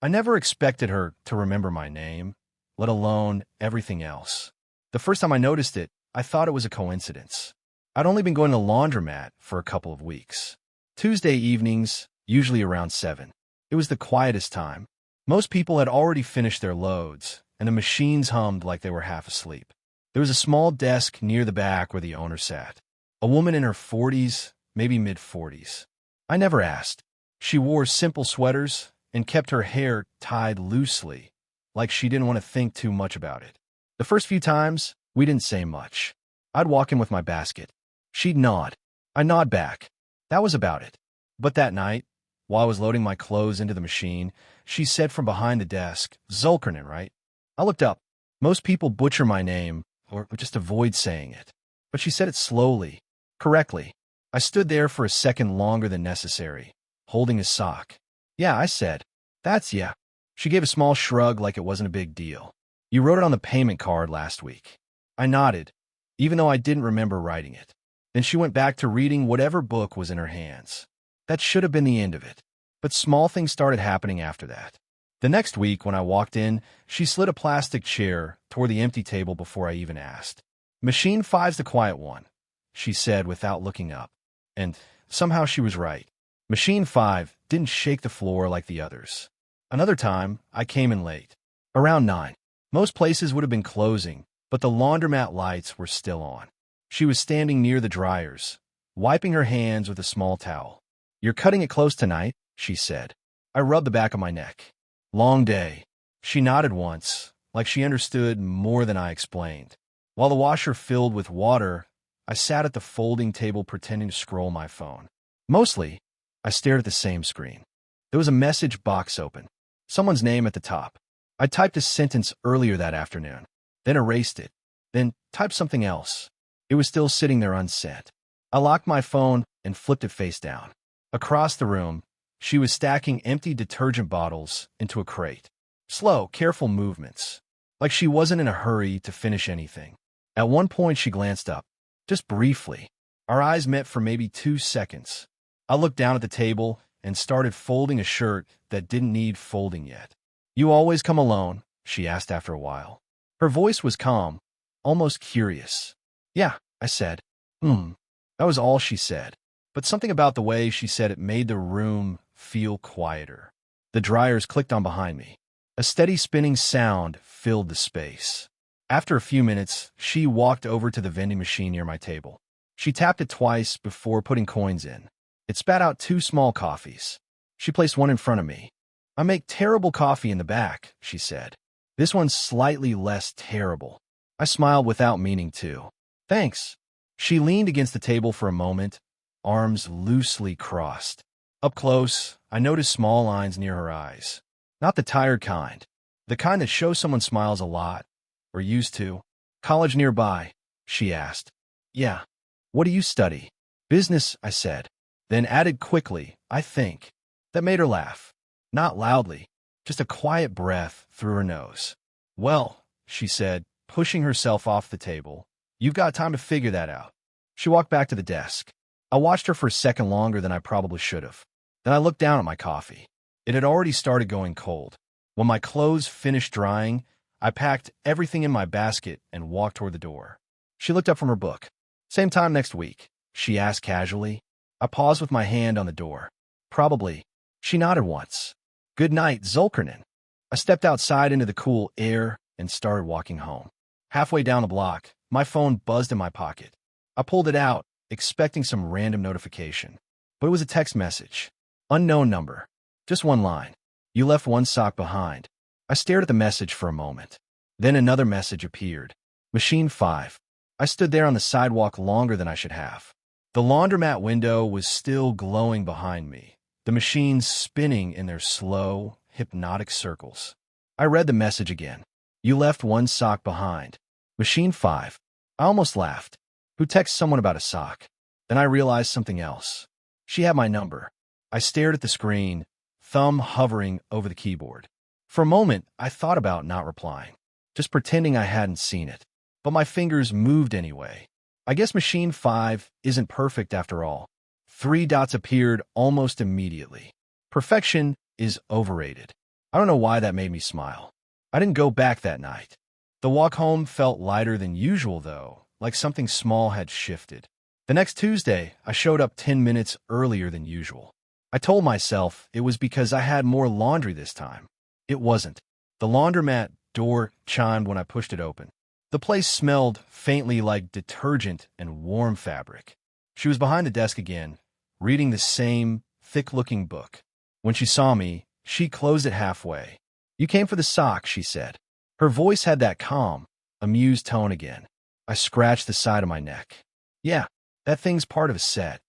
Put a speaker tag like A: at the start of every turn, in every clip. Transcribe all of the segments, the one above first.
A: I never expected her to remember my name, let alone everything else. The first time I noticed it, I thought it was a coincidence. I'd only been going to the laundromat for a couple of weeks. Tuesday evenings, usually around 7. It was the quietest time. Most people had already finished their loads, and the machines hummed like they were half asleep. There was a small desk near the back where the owner sat. A woman in her 40s, maybe mid-40s. I never asked. She wore simple sweaters and kept her hair tied loosely, like she didn't want to think too much about it. The first few times, we didn't say much. I'd walk in with my basket. She'd nod. I'd nod back. That was about it. But that night, while I was loading my clothes into the machine, she said from behind the desk, "Zulkernin, right?" I looked up. Most people butcher my name or just avoid saying it. But she said it slowly, correctly. I stood there for a second longer than necessary, holding a sock. "Yeah," I said. "That's yeah." She gave a small shrug like it wasn't a big deal. "You wrote it on the payment card last week." I nodded, even though I didn't remember writing it. Then she went back to reading whatever book was in her hands. That should have been the end of it. But small things started happening after that. The next week, when I walked in, she slid a plastic chair toward the empty table before I even asked. "Machine 5's the quiet one," she said without looking up. And somehow she was right. Machine 5 didn't shake the floor like the others. Another time, I came in late. Around 9. Most places would have been closing, but the laundromat lights were still on. She was standing near the dryers, wiping her hands with a small towel. "You're cutting it close tonight," she said. I rubbed the back of my neck. "Long day." She nodded once, like she understood more than I explained. While the washer filled with water, I sat at the folding table pretending to scroll my phone. Mostly, I stared at the same screen. There was a message box open. Someone's name at the top. I typed a sentence earlier that afternoon, then erased it, then typed something else. It was still sitting there unsent. I locked my phone and flipped it face down. Across the room, she was stacking empty detergent bottles into a crate. Slow, careful movements, like she wasn't in a hurry to finish anything. At one point, she glanced up, just briefly. Our eyes met for maybe 2 seconds. I looked down at the table and started folding a shirt that didn't need folding yet. "You always come alone?" she asked after a while. Her voice was calm, almost curious. "Yeah," I said. That was all she said. But something about the way she said it made the room feel quieter. The dryers clicked on behind me. A steady spinning sound filled the space. After a few minutes, she walked over to the vending machine near my table. She tapped it twice before putting coins in. It spat out 2 small coffees. She placed one in front of me. "I make terrible coffee in the back," she said. "This one's slightly less terrible." I smiled without meaning to. "Thanks." She leaned against the table for a moment, arms loosely crossed. Up close, I noticed small lines near her eyes. Not the tired kind. The kind that shows someone smiles a lot, or used to. "College nearby?" she asked. "Yeah." "What do you study?" "Business," I said. Then added quickly, "I think." That made her laugh. Not loudly, just a quiet breath through her nose. "Well," she said, pushing herself off the table, "you've got time to figure that out." She walked back to the desk. I watched her for a second longer than I probably should have. Then I looked down at my coffee. It had already started going cold. When my clothes finished drying, I packed everything in my basket and walked toward the door. She looked up from her book. "Same time next week?" she asked casually. I paused with my hand on the door. "Probably." She nodded once. "Good night, Zulkernin." I stepped outside into the cool air and started walking home. Halfway down the block, my phone buzzed in my pocket. I pulled it out, expecting some random notification. But it was a text message. Unknown number. Just one line. "You left one sock behind." I stared at the message for a moment. Then another message appeared. "Machine 5." I stood there on the sidewalk longer than I should have. The laundromat window was still glowing behind me, the machines spinning in their slow, hypnotic circles. I read the message again. "You left one sock behind. Machine 5." I almost laughed. Who texts someone about a sock? Then I realized something else. She had my number. I stared at the screen, thumb hovering over the keyboard. For a moment, I thought about not replying, just pretending I hadn't seen it. But my fingers moved anyway. I guess Machine 5 isn't perfect after all. 3 dots appeared almost immediately. Perfection is overrated. I don't know why that made me smile. I didn't go back that night. The walk home felt lighter than usual, though, like something small had shifted. The next Tuesday, I showed up 10 minutes earlier than usual. I told myself it was because I had more laundry this time. It wasn't. The laundromat door chimed when I pushed it open. The place smelled faintly like detergent and warm fabric. She was behind the desk again, reading the same thick-looking book. When she saw me, she closed it halfway. "You came for the sock," she said. Her voice had that calm, amused tone again. I scratched the side of my neck. "Yeah, that thing's part of a set."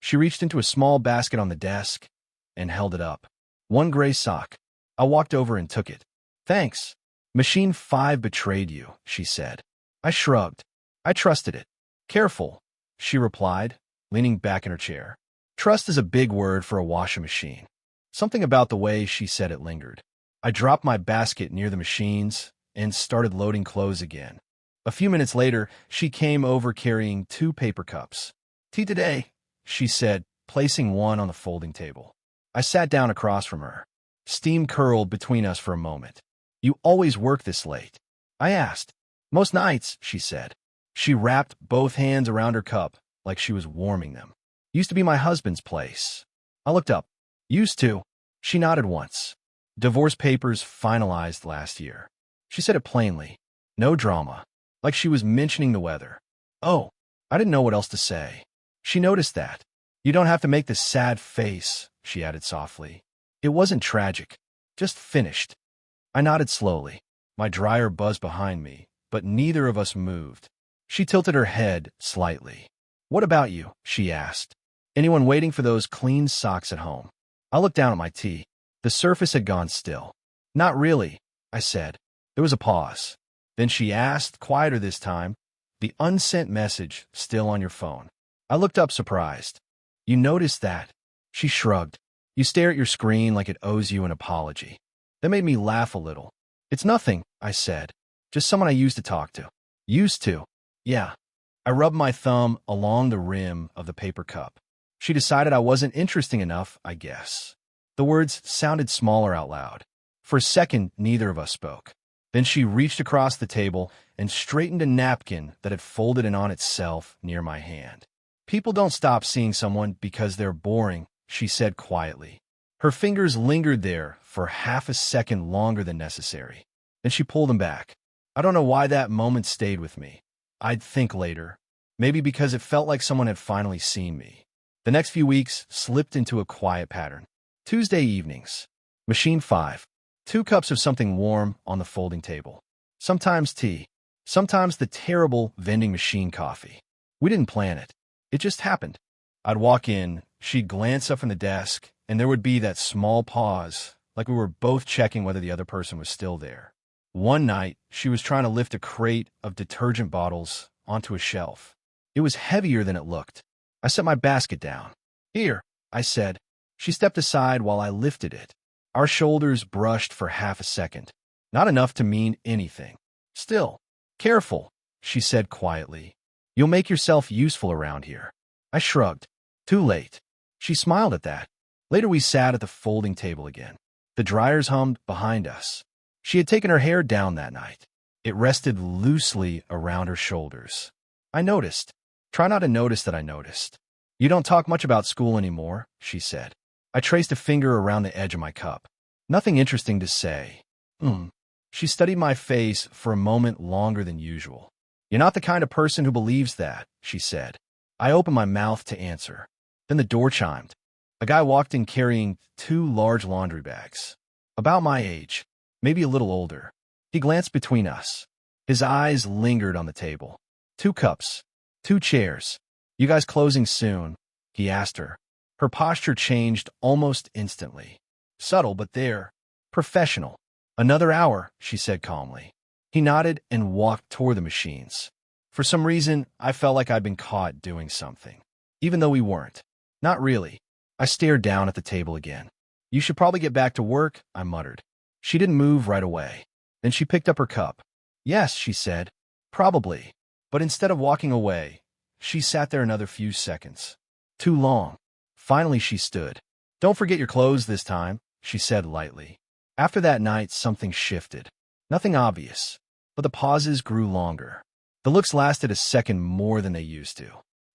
A: She reached into a small basket on the desk and held it up. One gray sock. I walked over and took it. "Thanks. Machine 5 betrayed you," she said. I shrugged. I trusted it. "Careful," she replied, leaning back in her chair. Trust is a big word for a washing machine. Something about the way she said it lingered. I dropped my basket near the machines and started loading clothes again. A few minutes later, she came over carrying 2 paper cups. "Tea today," she said, placing one on the folding table. I sat down across from her. Steam curled between us for a moment. "You always work this late?" I asked. "Most nights," she said. She wrapped both hands around her cup like she was warming them. "Used to be my husband's place." I looked up. "Used to?" She nodded once. "Divorce papers finalized last year." She said it plainly. No drama. Like she was mentioning the weather. "Oh." I didn't know what else to say. She noticed that. "You don't have to make this sad face," she added softly. "It wasn't tragic. Just finished." I nodded slowly. My dryer buzzed behind me, but neither of us moved. She tilted her head slightly. "What about you?" she asked. "Anyone waiting for those clean socks at home?" I looked down at my tea. The surface had gone still. "Not really," I said. There was a pause. Then she asked, quieter this time, "The unsent message still on your phone?" I looked up surprised. "You noticed that?" She shrugged. "You stare at your screen like it owes you an apology." That made me laugh a little. "It's nothing," I said. "Just someone I used to talk to." "Used to?" "Yeah." I rubbed my thumb along the rim of the paper cup. She decided I wasn't interesting enough, I guess. The words sounded smaller out loud. For a second, neither of us spoke. Then she reached across the table and straightened a napkin that had folded in on itself near my hand. "People don't stop seeing someone because they're boring," she said quietly. Her fingers lingered there for half a second longer than necessary. Then she pulled them back. I don't know why that moment stayed with me. I'd think later. Maybe because it felt like someone had finally seen me. The next few weeks slipped into a quiet pattern. Tuesday evenings. Machine 5. 2 cups of something warm on the folding table. Sometimes tea. Sometimes the terrible vending machine coffee. We didn't plan it. It just happened. I'd walk in, she'd glance up from the desk, and there would be that small pause, like we were both checking whether the other person was still there. One night, she was trying to lift a crate of detergent bottles onto a shelf. It was heavier than it looked. I set my basket down. "Here," I said. She stepped aside while I lifted it. Our shoulders brushed for half a second. Not enough to mean anything. "Still, careful," she said quietly. "You'll make yourself useful around here." I shrugged. Too late. She smiled at that. Later we sat at the folding table again. The dryers hummed behind us. She had taken her hair down that night. It rested loosely around her shoulders. I noticed. Try not to notice that I noticed. "You don't talk much about school anymore," she said. I traced a finger around the edge of my cup. "Nothing interesting to say." She studied my face for a moment longer than usual. "You're not the kind of person who believes that," she said. I opened my mouth to answer. Then the door chimed. A guy walked in carrying 2 large laundry bags. About my age, maybe a little older. He glanced between us. His eyes lingered on the table. 2 cups. 2 chairs. "You guys closing soon?" he asked her. Her posture changed almost instantly. Subtle, but there. Professional. "Another hour," she said calmly. He nodded and walked toward the machines. For some reason, I felt like I'd been caught doing something. Even though we weren't. Not really. I stared down at the table again. "You should probably get back to work," I muttered. She didn't move right away. Then she picked up her cup. "Yes," she said. "Probably." But instead of walking away, she sat there another few seconds. Too long. Finally she stood. "Don't forget your clothes this time," she said lightly. After that night, something shifted. Nothing obvious, but the pauses grew longer. The looks lasted a second more than they used to.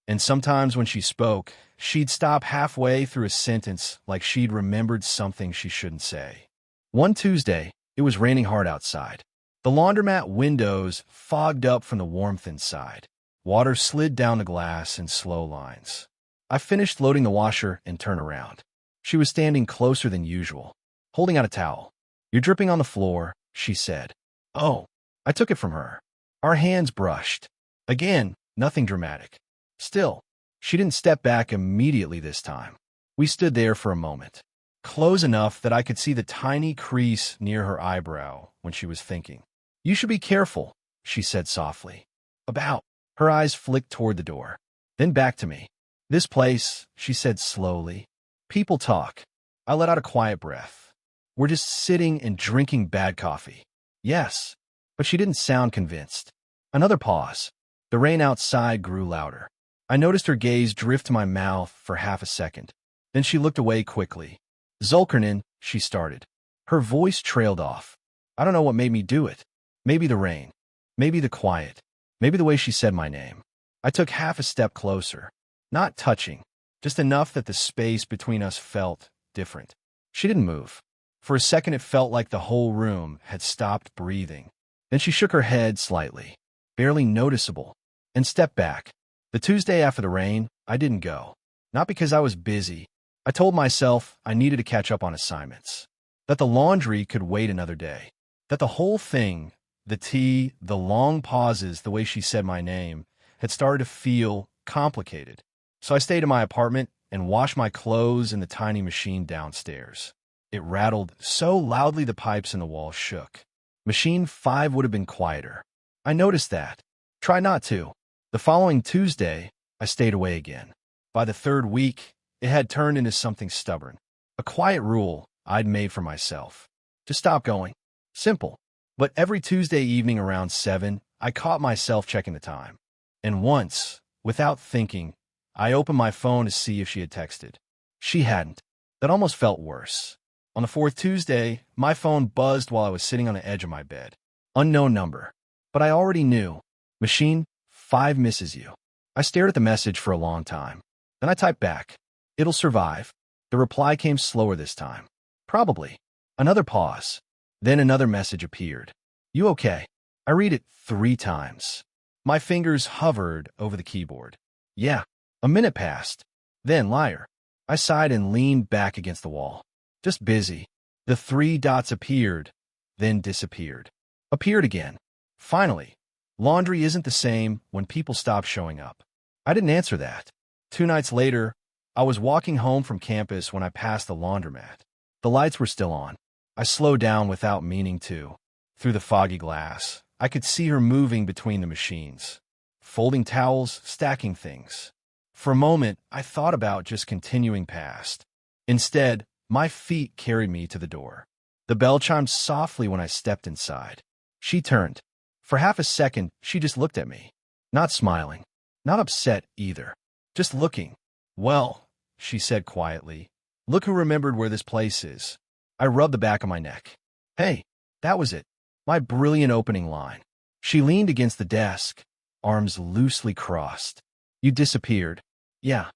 A: And sometimes when she spoke, she'd stop halfway through a sentence like she'd remembered something she shouldn't say. One Tuesday, it was raining hard outside. The laundromat windows fogged up from the warmth inside. Water slid down the glass in slow lines. I finished loading the washer and turned around. She was standing closer than usual, holding out a towel. "You're dripping on the floor," she said. "Oh." I took it from her. Our hands brushed. Again, nothing dramatic. Still, she didn't step back immediately this time. We stood there for a moment, close enough that I could see the tiny crease near her eyebrow when she was thinking. "You should be careful," she said softly. "About." Her eyes flicked toward the door, then back to me. "This place," she said slowly. "People talk." I let out a quiet breath. "We're just sitting and drinking bad coffee." "Yes." But she didn't sound convinced. Another pause. The rain outside grew louder. I noticed her gaze drift to my mouth for half a second. Then she looked away quickly. "Zulkarnin," she started. Her voice trailed off. I don't know what made me do it. Maybe the rain. Maybe the quiet. Maybe the way she said my name. I took half a step closer. Not touching. Just enough that the space between us felt different. She didn't move. For a second it felt like the whole room had stopped breathing. Then she shook her head slightly, barely noticeable, and stepped back. The Tuesday after the rain, I didn't go. Not because I was busy. I told myself I needed to catch up on assignments. That the laundry could wait another day. That the whole thing, the tea, the long pauses, the way she said my name, had started to feel complicated. So I stayed in my apartment and washed my clothes in the tiny machine downstairs. It rattled so loudly the pipes in the wall shook. Machine 5 would have been quieter. I noticed that. Try not to. The following Tuesday, I stayed away again. By the third week, it had turned into something stubborn. A quiet rule I'd made for myself. To stop going. Simple. But every Tuesday evening around 7, I caught myself checking the time. And once, without thinking, I opened my phone to see if she had texted. She hadn't. That almost felt worse. On the fourth Tuesday, my phone buzzed while I was sitting on the edge of my bed. Unknown number. But I already knew. Machine 5 misses you. I stared at the message for a long time. Then I typed back. "It'll survive." The reply came slower this time. "Probably." Another pause. Then another message appeared. "You okay?" I read it 3 times. My fingers hovered over the keyboard. "Yeah." A minute passed. Then, liar. I sighed and leaned back against the wall. "Just busy." The 3 dots appeared, then disappeared. Appeared again. Finally. Laundry isn't the same when people stop showing up. I didn't answer that. 2 nights later, I was walking home from campus when I passed the laundromat. The lights were still on. I slowed down without meaning to. Through the foggy glass, I could see her moving between the machines. Folding towels, stacking things. For a moment, I thought about just continuing past. Instead, my feet carried me to the door. The bell chimed softly when I stepped inside. She turned. For half a second, she just looked at me. Not smiling. Not upset either. Just looking. "Well," she said quietly, "look who remembered where this place is." I rubbed the back of my neck. "Hey." That was it. My brilliant opening line. She leaned against the desk, arms loosely crossed. "You disappeared." "Yeah."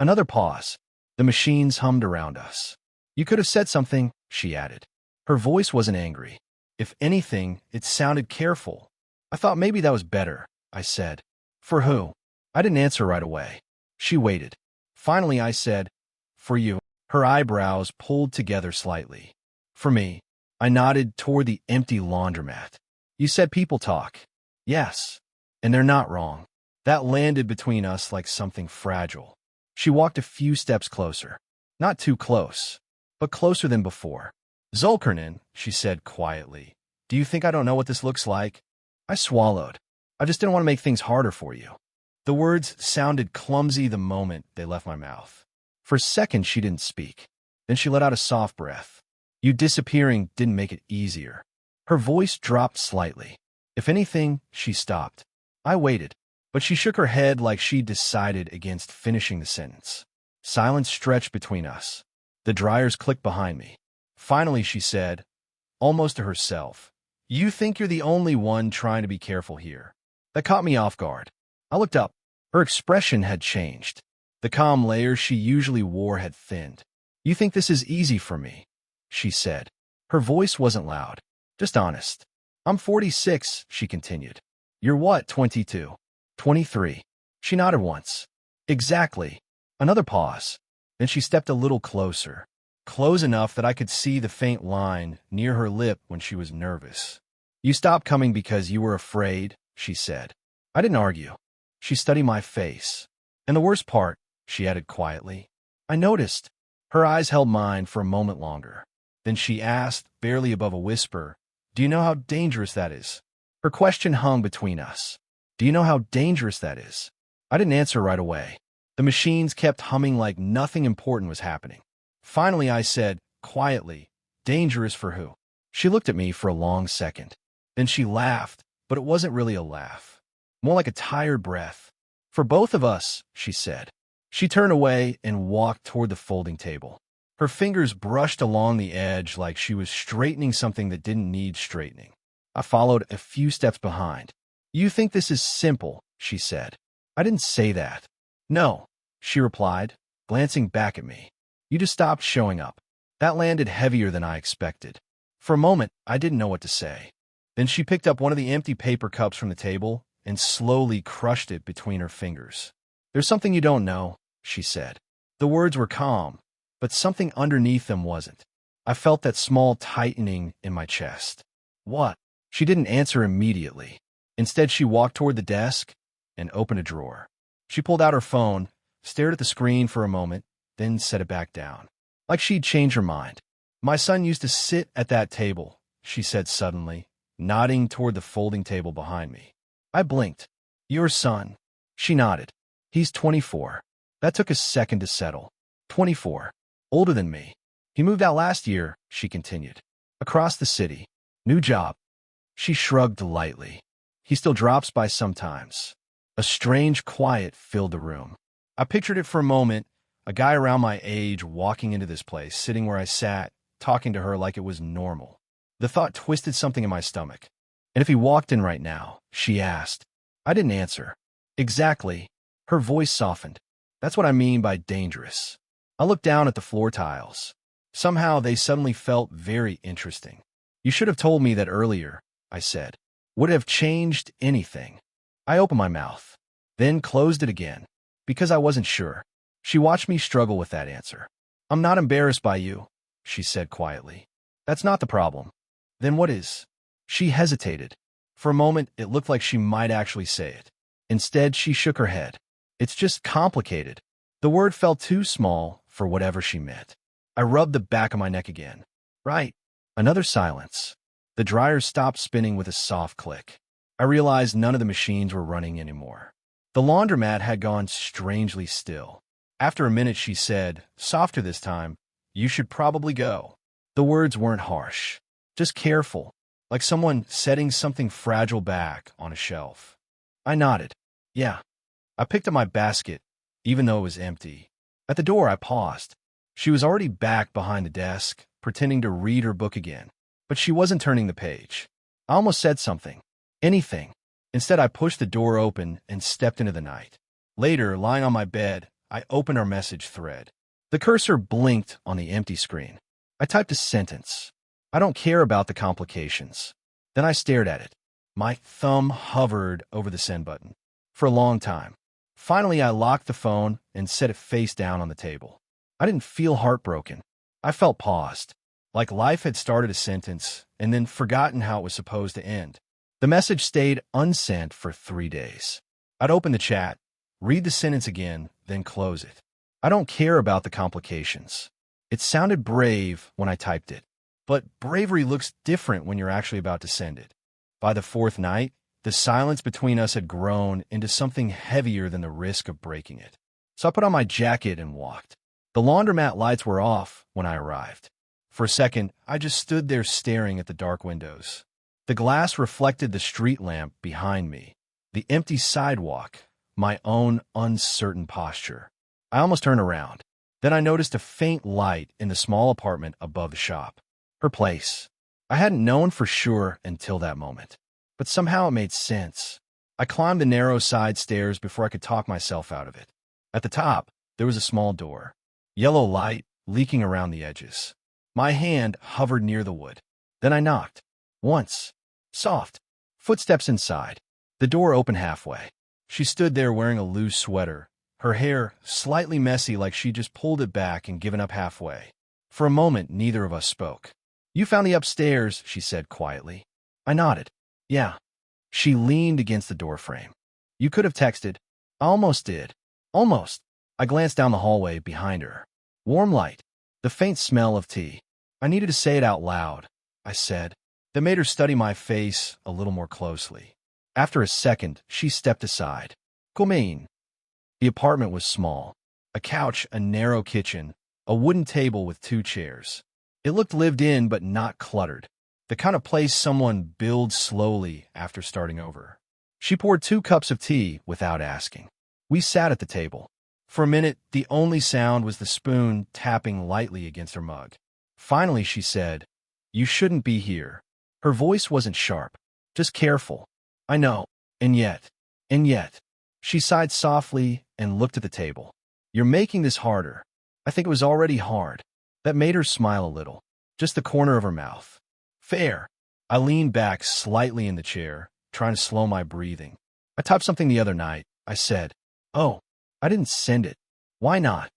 A: Another pause. The machines hummed around us. "You could have said something," she added. Her voice wasn't angry. If anything, it sounded careful. I thought maybe that was better, I said. "For who?" I didn't answer right away. She waited. Finally, I said, "For you." Her eyebrows pulled together slightly. "For me." I nodded toward the empty laundromat. "You said people talk." "Yes." "And they're not wrong." That landed between us like something fragile. She walked a few steps closer. Not too close, but closer than before. "Zulkarnin," she said quietly, "do you think I don't know what this looks like?" I swallowed. I just didn't want to make things harder for you. The words sounded clumsy the moment they left my mouth. For a second, she didn't speak. Then she let out a soft breath. "You disappearing didn't make it easier." Her voice dropped slightly. If anything, she stopped. I waited, but she shook her head like she'd decided against finishing the sentence. Silence stretched between us. The dryers clicked behind me. Finally, she said, almost to herself. You think you're the only one trying to be careful here. That caught me off guard. I looked up. Her expression had changed. The calm layers she usually wore had thinned. You think this is easy for me, she said. Her voice wasn't loud, just honest. I'm 46, she continued. You're what, 22? 23. She nodded once. Exactly. Another pause. Then she stepped a little closer. Close enough that I could see the faint line near her lip when she was nervous. You stopped coming because you were afraid, she said. I didn't argue. She studied my face. And the worst part, she added quietly, I noticed. Her eyes held mine for a moment longer. Then she asked, barely above a whisper, do you know how dangerous that is? Her question hung between us. Do you know how dangerous that is? I didn't answer right away. The machines kept humming like nothing important was happening. Finally, I said, quietly, dangerous for who? She looked at me for a long second. Then she laughed, but it wasn't really a laugh. More like a tired breath. For both of us, she said. She turned away and walked toward the folding table. Her fingers brushed along the edge like she was straightening something that didn't need straightening. I followed a few steps behind. You think this is simple, she said. I didn't say that. No, she replied, glancing back at me. You just stopped showing up. That landed heavier than I expected. For a moment, I didn't know what to say. Then she picked up one of the empty paper cups from the table and slowly crushed it between her fingers. There's something you don't know, she said. The words were calm, but something underneath them wasn't. I felt that small tightening in my chest. What? She didn't answer immediately. Instead, she walked toward the desk and opened a drawer. She pulled out her phone, stared at the screen for a moment, then set it back down. Like she'd changed her mind. My son used to sit at that table, she said suddenly, nodding toward the folding table behind me. I blinked. Your son. She nodded. He's 24. That took a second to settle. 24. Older than me. He moved out last year, she continued. Across the city. New job. She shrugged lightly. He still drops by sometimes. A strange quiet filled the room. I pictured it for a moment, a guy around my age walking into this place, sitting where I sat, talking to her like it was normal. The thought twisted something in my stomach. And if he walked in right now, she asked. I didn't answer. Exactly. Her voice softened. That's what I mean by dangerous. I looked down at the floor tiles. Somehow they suddenly felt very interesting. You should have told me that earlier, I said. Would it have changed anything? I opened my mouth, then closed it again, because I wasn't sure. She watched me struggle with that answer. I'm not embarrassed by you, she said quietly. That's not the problem. Then what is? She hesitated. For a moment, it looked like she might actually say it. Instead, she shook her head. It's just complicated. The word felt too small for whatever she meant. I rubbed the back of my neck again. Right. Another silence. The dryer stopped spinning with a soft click. I realized none of the machines were running anymore. The laundromat had gone strangely still. After a minute, she said, softer this time, you should probably go. The words weren't harsh, just careful, like someone setting something fragile back on a shelf. I nodded. Yeah. I picked up my basket, even though it was empty. At the door, I paused. She was already back behind the desk, pretending to read her book again. But she wasn't turning the page. I almost said something. Anything. Instead, I pushed the door open and stepped into the night. Later, lying on my bed, I opened our message thread. The cursor blinked on the empty screen. I typed a sentence. I don't care about the complications. Then I stared at it. My thumb hovered over the send button. For a long time. Finally, I locked the phone and set it face down on the table. I didn't feel heartbroken. I felt paused. Like life had started a sentence and then forgotten how it was supposed to end. The message stayed unsent for 3 days. I'd open the chat, read the sentence again, then close it. I don't care about the complications. It sounded brave when I typed it, but bravery looks different when you're actually about to send it. By the fourth night, the silence between us had grown into something heavier than the risk of breaking it. So I put on my jacket and walked. The laundromat lights were off when I arrived. For a second, I just stood there staring at the dark windows. The glass reflected the street lamp behind me, the empty sidewalk, my own uncertain posture. I almost turned around. Then I noticed a faint light in the small apartment above the shop. Her place. I hadn't known for sure until that moment, but somehow it made sense. I climbed the narrow side stairs before I could talk myself out of it. At the top, there was a small door, yellow light leaking around the edges. My hand hovered near the wood. Then I knocked. Once. Soft. Footsteps inside. The door opened halfway. She stood there wearing a loose sweater, her hair slightly messy like she just pulled it back and given up halfway. For a moment, neither of us spoke. "You found the upstairs," she said quietly. I nodded. "Yeah." She leaned against the doorframe. "You could have texted." "I almost did." "Almost." I glanced down the hallway behind her. Warm light. The faint smell of tea. I needed to say it out loud, I said. That made her study my face a little more closely. After a second, she stepped aside. "Come." The apartment was small. A couch, a narrow kitchen, a wooden table with 2 chairs. It looked lived in but not cluttered. The kind of place someone builds slowly after starting over. She poured 2 cups of tea without asking. We sat at the table. For a minute, the only sound was the spoon tapping lightly against her mug. Finally, she said, "You shouldn't be here." Her voice wasn't sharp, just careful. "I know. And yet. She sighed softly and looked at the table. "You're making this harder." I think it was already hard. That made her smile a little, just the corner of her mouth. "Fair." I leaned back slightly in the chair, trying to slow my breathing. "I typed something the other night," I said. "Oh, I didn't send it." "Why not?"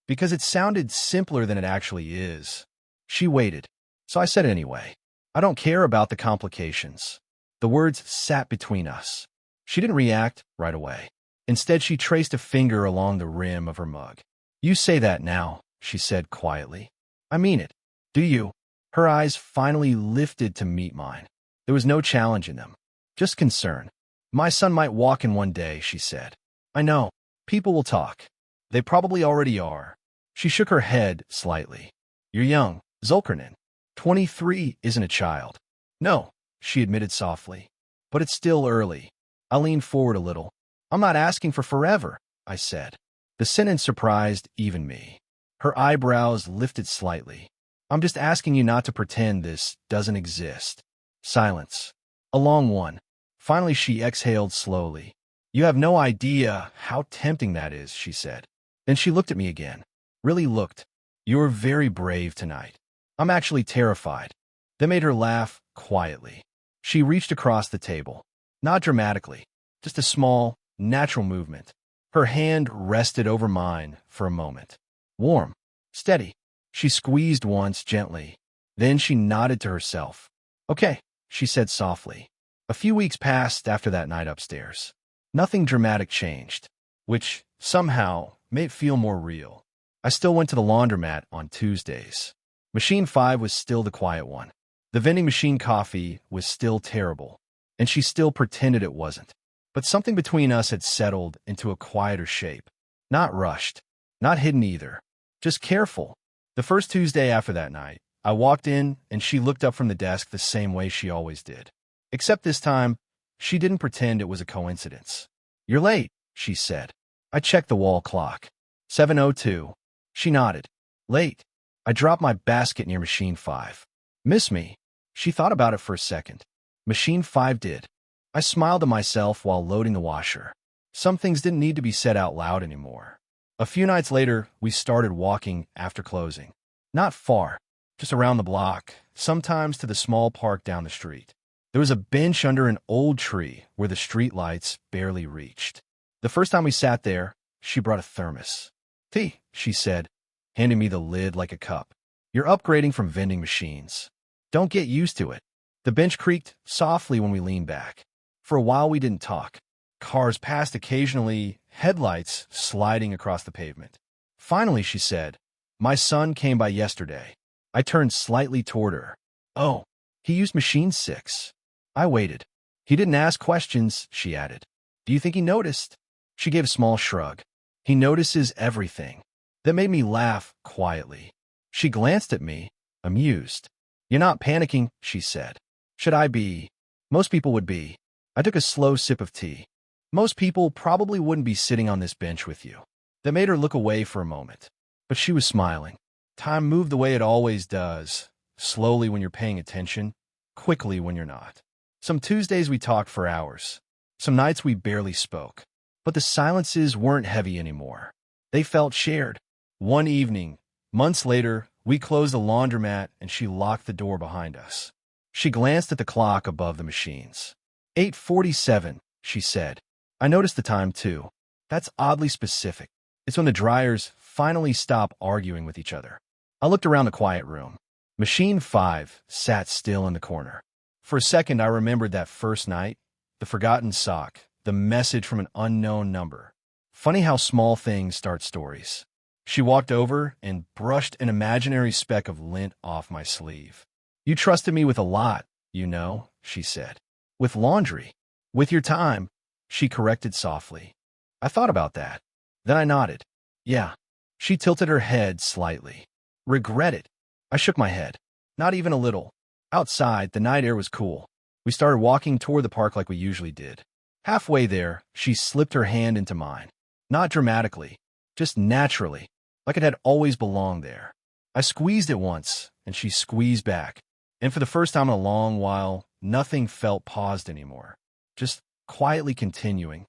A: "Because it sounded simpler than it actually is." She waited, so I said it anyway. "I don't care about the complications." The words sat between us. She didn't react right away. Instead, she traced a finger along the rim of her mug. "You say that now," she said quietly. "I mean it." "Do you?" Her eyes finally lifted to meet mine. There was no challenge in them, just concern. "My son might walk in one day," she said. "I know. People will talk. They probably already are." She shook her head slightly. "You're young, Zulkarnin. 23 isn't a child." "No," she admitted softly. "But it's still early." I leaned forward a little. "I'm not asking for forever," I said. The sentence surprised even me. Her eyebrows lifted slightly. "I'm just asking you not to pretend this doesn't exist." Silence. A long one. Finally, she exhaled slowly. "You have no idea how tempting that is," she said. Then she looked at me again. Really looked. "You're very brave tonight." "I'm actually terrified." That made her laugh quietly. She reached across the table. Not dramatically, just a small, natural movement. Her hand rested over mine for a moment. Warm. Steady. She squeezed once gently. Then she nodded to herself. "Okay," she said softly. A few weeks passed after that night upstairs. Nothing dramatic changed, which somehow made it feel more real. I still went to the laundromat on Tuesdays. Machine 5 was still the quiet one. The vending machine coffee was still terrible, and she still pretended it wasn't. But something between us had settled into a quieter shape. Not rushed, not hidden either, just careful. The first Tuesday after that night, I walked in and she looked up from the desk the same way she always did. Except this time, she didn't pretend it was a coincidence. "You're late," she said. I checked the wall clock. 7:02. She nodded. "Late." I dropped my basket near Machine 5. "Miss me?" She thought about it for a second. Machine 5 did. I smiled to myself while loading the washer. Some things didn't need to be said out loud anymore. A few nights later, we started walking after closing. Not far, just around the block, sometimes to the small park down the street. There was a bench under an old tree where the street lights barely reached. The first time we sat there, she brought a thermos. "Tea," she said, handing me the lid like a cup. "You're upgrading from vending machines. Don't get used to it." The bench creaked softly when we leaned back. For a while, we didn't talk. Cars passed occasionally, headlights sliding across the pavement. Finally, she said, "My son came by yesterday." I turned slightly toward her. "Oh, he used Machine 6. I waited. "He didn't ask questions," she added. "Do you think he noticed?" She gave a small shrug. "He notices everything." That made me laugh quietly. She glanced at me, amused. "You're not panicking," she said. "Should I be?" "Most people would be." I took a slow sip of tea. "Most people probably wouldn't be sitting on this bench with you." That made her look away for a moment. But she was smiling. Time moved the way it always does, slowly when you're paying attention. quickly when you're not. Some Tuesdays we talked for hours. Some nights we barely spoke. But the silences weren't heavy anymore. They felt shared. One evening, months later, we closed the laundromat and she locked the door behind us. She glanced at the clock above the machines. 8:47, she said. I noticed the time too. That's oddly specific. It's when the dryers finally stop arguing with each other. I looked around the quiet room. Machine 5 sat still in the corner. For a second, I remembered that first night, the forgotten sock, the message from an unknown number. Funny how small things start stories. She walked over and brushed an imaginary speck of lint off my sleeve. You trusted me with a lot, you know, she said. With laundry. With your time, she corrected softly. I thought about that. Then I nodded. Yeah. She tilted her head slightly. Regret it. I shook my head. Not even a little. Outside, the night air was cool. We started walking toward the park like we usually did. Halfway there, she slipped her hand into mine. Not dramatically, just naturally, like it had always belonged there. I squeezed it once, and she squeezed back. And for the first time in a long while, nothing felt paused anymore. Just quietly continuing,